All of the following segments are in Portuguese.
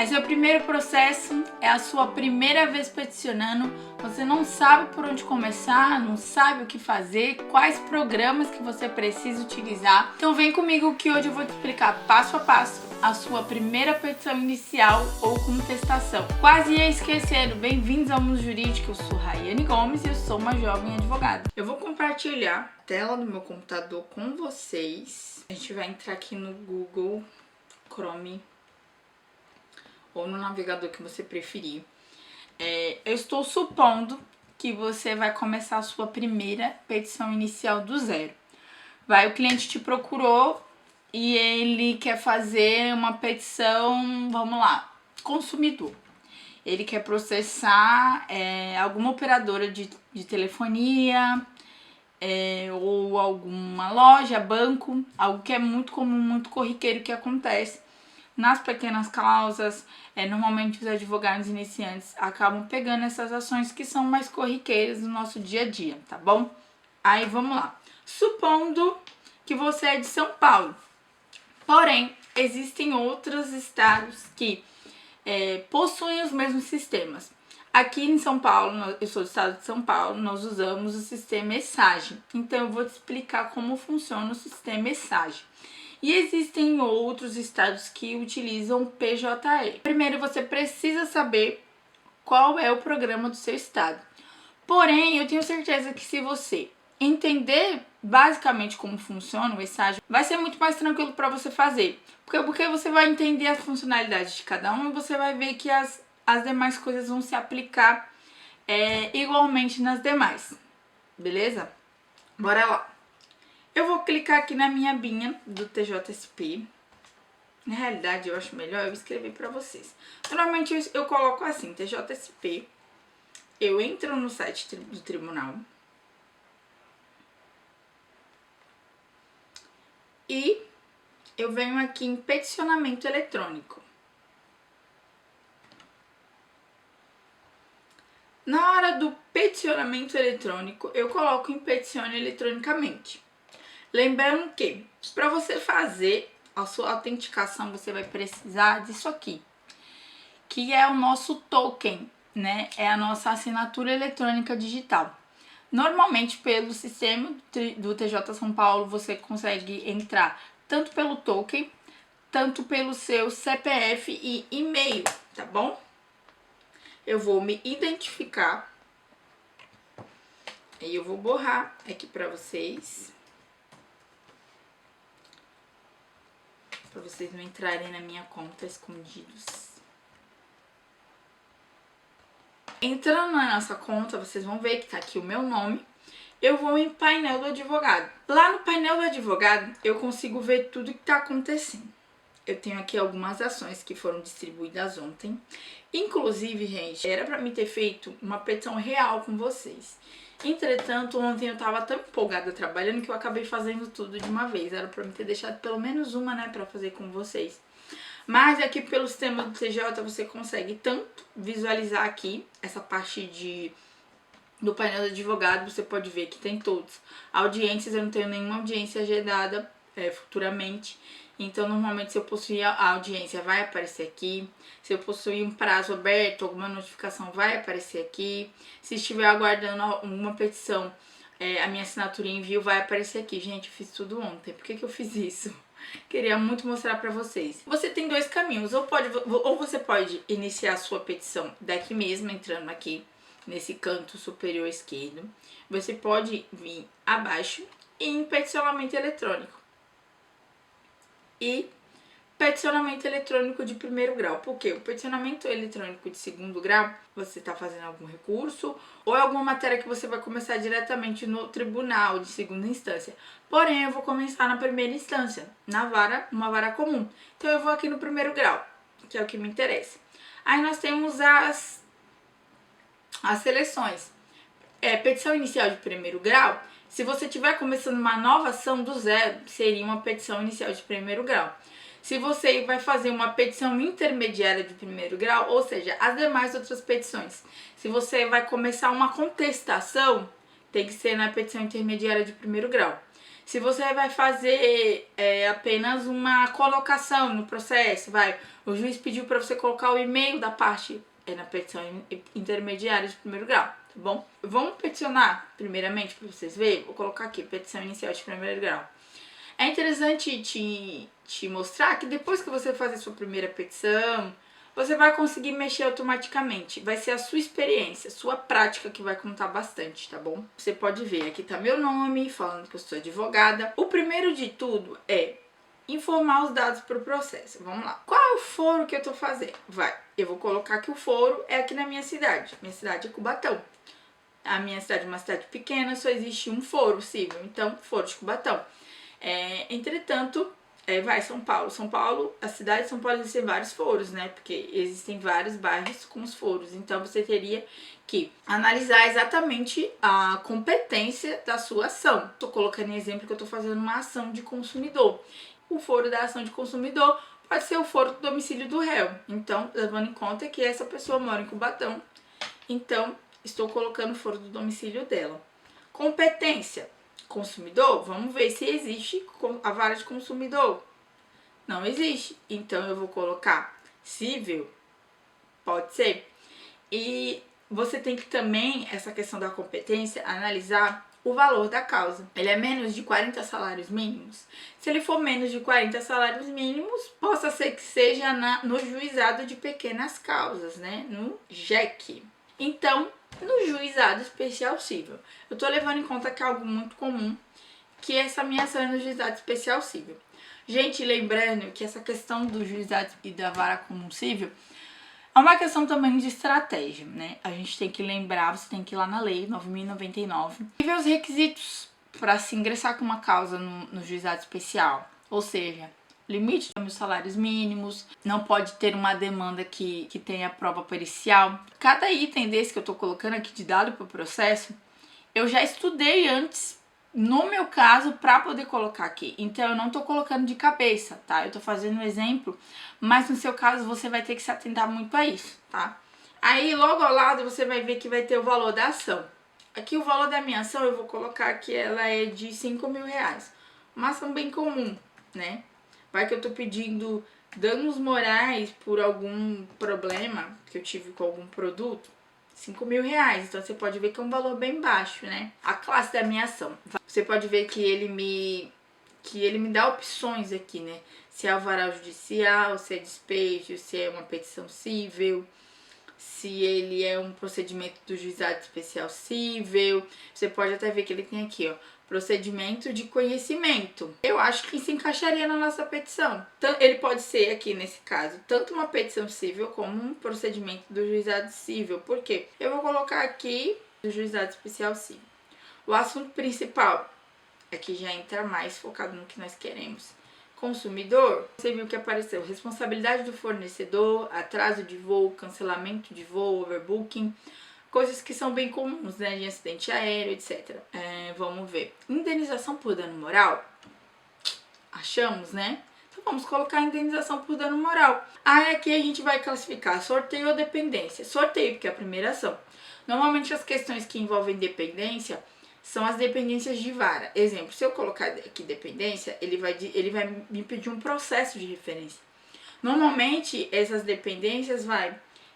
Esse é o primeiro processo, é a sua primeira vez peticionando, você não sabe por onde começar, não sabe o que fazer, quais programas que você precisa utilizar. Então vem comigo que hoje eu vou te explicar passo a passo a sua primeira petição inicial ou contestação. Quase ia esquecendo, bem-vindos ao Mundo Jurídico, eu sou Raiane Gomes e eu sou uma jovem advogada. Eu vou compartilhar a tela do meu computador com vocês. A gente vai entrar aqui no Google Chrome ou no navegador que você preferir. Eu estou supondo que você vai começar a sua primeira petição inicial do zero. O cliente te procurou e ele quer fazer uma petição, vamos lá, consumidor. Ele quer processar alguma operadora de telefonia ou alguma loja, banco, algo que é muito comum, muito corriqueiro que acontece nas pequenas causas. Normalmente os advogados iniciantes acabam pegando essas ações que são mais corriqueiras no nosso dia a dia, tá bom? Aí vamos lá. Supondo que você é de São Paulo, porém existem outros estados que possuem os mesmos sistemas. Aqui em São Paulo, eu sou do estado de São Paulo, nós usamos o sistema ESAGE. Então eu vou te explicar como funciona o sistema ESAGE. E existem outros estados que utilizam o PJE. Primeiro você precisa saber qual é o programa do seu estado. Porém, eu tenho certeza que se você entender basicamente como funciona o ESAGE, vai ser muito mais tranquilo para você fazer. Porque você vai entender as funcionalidades de cada um e você vai ver que as demais coisas vão se aplicar igualmente nas demais. Beleza? Bora lá. Eu vou clicar aqui na minha abinha do TJSP. Na realidade, eu acho melhor eu escrever para vocês. Normalmente eu coloco assim, TJSP. Eu entro no site do tribunal. E eu venho aqui em peticionamento eletrônico. Na hora do peticionamento eletrônico, eu coloco em peticione eletronicamente. Lembrando que, para você fazer a sua autenticação, você vai precisar disso aqui, que é o nosso token, né? É a nossa assinatura eletrônica digital. Normalmente, pelo sistema do TJ São Paulo, você consegue entrar tanto pelo token, tanto pelo seu CPF e e-mail, tá bom? Eu vou me identificar e eu vou borrar aqui para vocês. Para vocês não entrarem na minha conta escondidos. Entrando na nossa conta, vocês vão ver que tá aqui o meu nome. Eu vou em painel do advogado. Lá no painel do advogado, eu consigo ver tudo que tá acontecendo. Eu tenho aqui algumas ações que foram distribuídas ontem. Inclusive, gente, era pra mim ter feito uma petição real com vocês. Entretanto, ontem eu tava tão empolgada trabalhando que eu acabei fazendo tudo de uma vez. Era pra mim ter deixado pelo menos uma, né, pra fazer com vocês. Mas aqui pelo sistema do TJ você consegue tanto visualizar aqui essa parte do painel do advogado, você pode ver que tem todos. Audiências, eu não tenho nenhuma audiência agendada futuramente. Então, normalmente, se eu possuir a audiência, vai aparecer aqui. Se eu possuir um prazo aberto, alguma notificação, vai aparecer aqui. Se estiver aguardando uma petição, a minha assinatura em envio vai aparecer aqui. Gente, eu fiz tudo ontem. Por que eu fiz isso? Queria muito mostrar pra vocês. Você tem dois caminhos. Ou você pode iniciar a sua petição daqui mesmo, entrando aqui nesse canto superior esquerdo. Você pode vir abaixo em peticionamento eletrônico. E peticionamento eletrônico de primeiro grau. Por quê? O peticionamento eletrônico de segundo grau, você está fazendo algum recurso ou é alguma matéria que você vai começar diretamente no tribunal de segunda instância. Porém, eu vou começar na primeira instância, uma vara comum. Então, eu vou aqui no primeiro grau, que é o que me interessa. Aí, nós temos as seleções. Petição inicial de primeiro grau. Se você estiver começando uma nova ação do zero, seria uma petição inicial de primeiro grau. Se você vai fazer uma petição intermediária de primeiro grau, ou seja, as demais outras petições. Se você vai começar uma contestação, tem que ser na petição intermediária de primeiro grau. Se você vai fazer apenas uma colocação no processo, o juiz pediu para você colocar o e-mail da parte na petição intermediária de primeiro grau, tá bom? Vamos peticionar primeiramente para vocês verem. Vou colocar aqui, petição inicial de primeiro grau. É interessante te mostrar que depois que você fazer sua primeira petição, você vai conseguir mexer automaticamente. Vai ser a sua experiência, sua prática que vai contar bastante, tá bom? Você pode ver, aqui tá meu nome, falando que eu sou advogada. O primeiro de tudo é informar os dados para o processo. Vamos lá. Qual é o foro que eu tô fazendo? Eu vou colocar que o foro é aqui na minha cidade. Minha cidade é Cubatão. A minha cidade é uma cidade pequena, só existe um foro civil, então foro de Cubatão. Entretanto, São Paulo. São Paulo, a cidade de São Paulo existe vários foros, né? Porque existem vários bairros com os foros. Então você teria que analisar exatamente a competência da sua ação. Tô colocando em exemplo que eu tô fazendo uma ação de consumidor. O foro da ação de consumidor pode ser o foro do domicílio do réu. Então, levando em conta que essa pessoa mora em Cubatão, então estou colocando o foro do domicílio dela. Competência. Consumidor, vamos ver se existe a vara de consumidor. Não existe. Então eu vou colocar civil. Pode ser. E você tem que também, essa questão da competência, analisar o valor da causa. Ele é menos de 40 salários mínimos? Se ele for menos de 40 salários mínimos, possa ser que seja no juizado de pequenas causas, né? No JEC. Então, no juizado especial civil. Eu tô levando em conta que é algo muito comum, que essa minha ação é no juizado especial civil. Gente, lembrando que essa questão do juizado e da vara comum civil é uma questão também de estratégia, né? A gente tem que lembrar, você tem que ir lá na lei 9.099 e ver os requisitos para se ingressar com uma causa no juizado especial. Ou seja, limite dos salários mínimos, não pode ter uma demanda que tenha prova pericial. Cada item desse que eu tô colocando aqui de dado para o processo, eu já estudei antes, no meu caso, para poder colocar aqui. Então eu não tô colocando de cabeça, tá? Eu tô fazendo um exemplo, mas no seu caso você vai ter que se atentar muito a isso, tá? Aí logo ao lado você vai ver que vai ter o valor da ação. Aqui o valor da minha ação eu vou colocar que ela é de R$5.000. Uma ação bem comum, né? Vai que eu tô pedindo danos morais por algum problema que eu tive com algum produto. R$5.000, então você pode ver que é um valor bem baixo, né? A classe da minha ação. Você pode ver que ele me dá opções aqui, né? Se é alvará judicial, se é despejo, se é uma petição civil, se ele é um procedimento do juizado especial civil. Você pode até ver que ele tem aqui, ó, procedimento de conhecimento. Eu acho que se encaixaria na nossa petição. Ele pode ser aqui, nesse caso, tanto uma petição civil como um procedimento do juizado civil. Por quê? Eu vou colocar aqui do juizado especial civil. O assunto principal aqui já entra mais focado no que nós queremos. Consumidor, você viu que apareceu responsabilidade do fornecedor, atraso de voo, cancelamento de voo, overbooking, coisas que são bem comuns, né, de acidente aéreo, etc. Vamos ver. Indenização por dano moral? Achamos, né? Então vamos colocar indenização por dano moral. Aí aqui a gente vai classificar sorteio ou dependência. Sorteio, porque é a primeira ação. Normalmente as questões que envolvem dependência são as dependências de vara. Exemplo, se eu colocar aqui dependência, ele vai me pedir um processo de referência. Normalmente essas dependências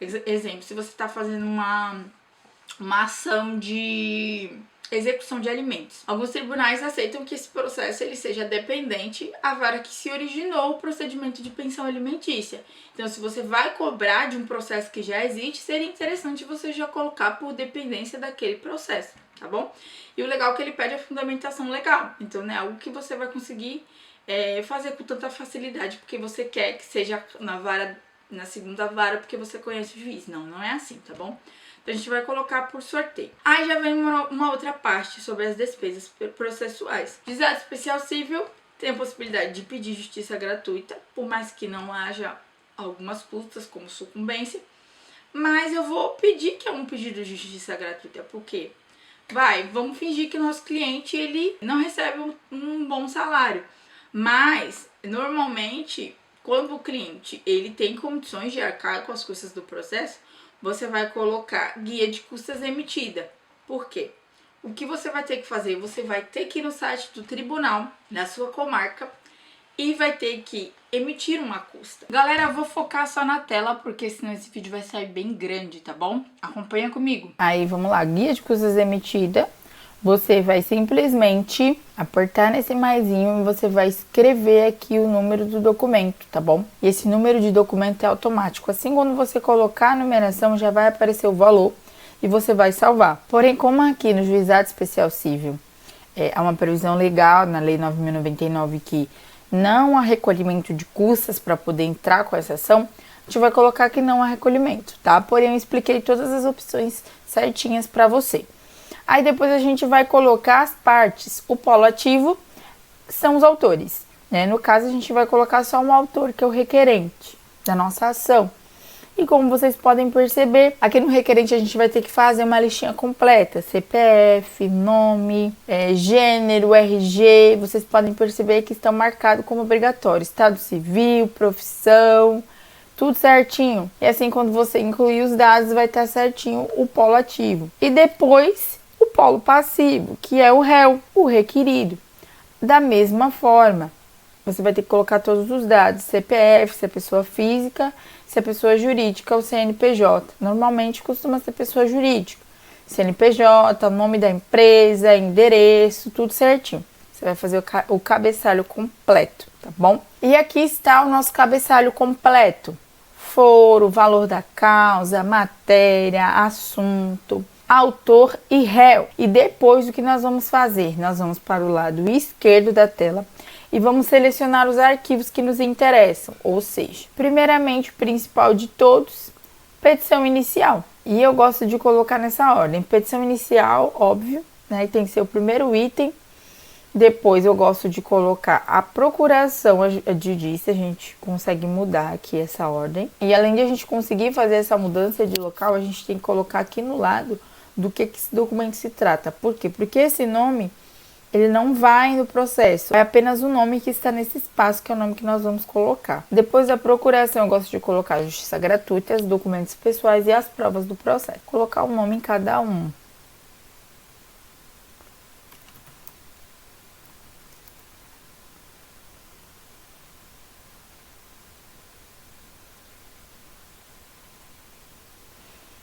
exemplo, se você está fazendo uma ação de execução de alimentos. Alguns tribunais aceitam que esse processo ele seja dependente à vara que se originou o procedimento de pensão alimentícia. Então, se você vai cobrar de um processo que já existe, seria interessante você já colocar por dependência daquele processo, tá bom? E o legal é que ele pede a fundamentação legal. Então, não é algo que você vai conseguir fazer com tanta facilidade, porque você quer que seja na segunda vara, porque você conhece o juiz. Não é assim, tá bom? Então, a gente vai colocar por sorteio. Aí já vem uma outra parte sobre as despesas processuais. Juizado especial civil tem a possibilidade de pedir justiça gratuita, por mais que não haja algumas custas, como sucumbência. Mas eu vou pedir que é um pedido de justiça gratuita, porque vamos fingir que o nosso cliente ele não recebe um bom salário. Mas, normalmente, quando o cliente ele tem condições de arcar com as custas do processo, você vai colocar guia de custas emitida. Por quê? o que você vai ter que fazer? Você vai ter que ir no site do tribunal da sua comarca e vai ter que emitir uma custa. Galera, eu vou focar só na tela, porque senão esse vídeo vai sair bem grande, tá bom? Acompanha comigo. Aí, vamos lá. Guia de custas emitida. Você vai simplesmente apertar nesse maisinho e você vai escrever aqui o número do documento, tá bom? E esse número de documento é automático. Assim, quando você colocar a numeração, já vai aparecer o valor e você vai salvar. Porém, como aqui no Juizado Especial Civil há uma previsão legal na Lei 9.099 que não há recolhimento de custas para poder entrar com essa ação, a gente vai colocar que não há recolhimento, tá? Porém, eu expliquei todas as opções certinhas para você. Aí depois a gente vai colocar as partes. O polo ativo são os autores, né? No caso, a gente vai colocar só um autor, que é o requerente da nossa ação. E como vocês podem perceber, aqui no requerente a gente vai ter que fazer uma listinha completa. CPF, nome, gênero, RG. Vocês podem perceber que estão marcados como obrigatórios. Estado civil, profissão, tudo certinho. E assim, quando você incluir os dados, vai estar certinho o polo ativo. E depois, o polo passivo, que é o réu, o requerido. Da mesma forma, você vai ter que colocar todos os dados. CPF, se é pessoa física, se é pessoa jurídica, o CNPJ. Normalmente costuma ser pessoa jurídica. CNPJ, nome da empresa, endereço, tudo certinho. Você vai fazer o cabeçalho completo, tá bom? E aqui está o nosso cabeçalho completo. Foro, valor da causa, matéria, assunto, autor e réu. E depois o que nós vamos fazer? Nós vamos para o lado esquerdo da tela e vamos selecionar os arquivos que nos interessam, ou seja, primeiramente o principal de todos, petição inicial. E eu gosto de colocar nessa ordem, petição inicial, óbvio, né, tem que ser o primeiro item. Depois eu gosto de colocar a procuração adjudícia, a gente consegue mudar aqui essa ordem. E além de a gente conseguir fazer essa mudança de local, a gente tem que colocar aqui no lado do que esse documento se trata. Por quê? Porque esse nome, ele não vai no processo, é apenas o nome que está nesse espaço, que é o nome que nós vamos colocar. Depois da procuração, eu gosto de colocar a justiça gratuita, os documentos pessoais e as provas do processo. Colocar o nome em cada um.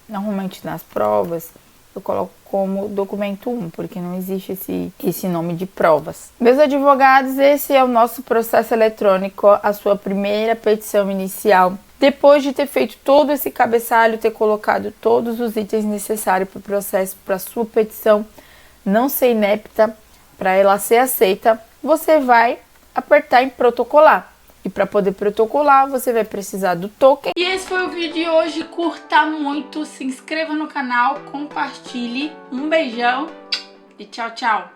Normalmente nas provas eu coloco como documento 1, porque não existe esse nome de provas. Meus advogados, esse é o nosso processo eletrônico, a sua primeira petição inicial. Depois de ter feito todo esse cabeçalho, ter colocado todos os itens necessários para o processo, para a sua petição não ser inepta, para ela ser aceita, você vai apertar em protocolar. E para poder protocolar, você vai precisar do token. E esse foi o vídeo de hoje. Curta muito, se inscreva no canal, compartilhe. Um beijão e tchau, tchau.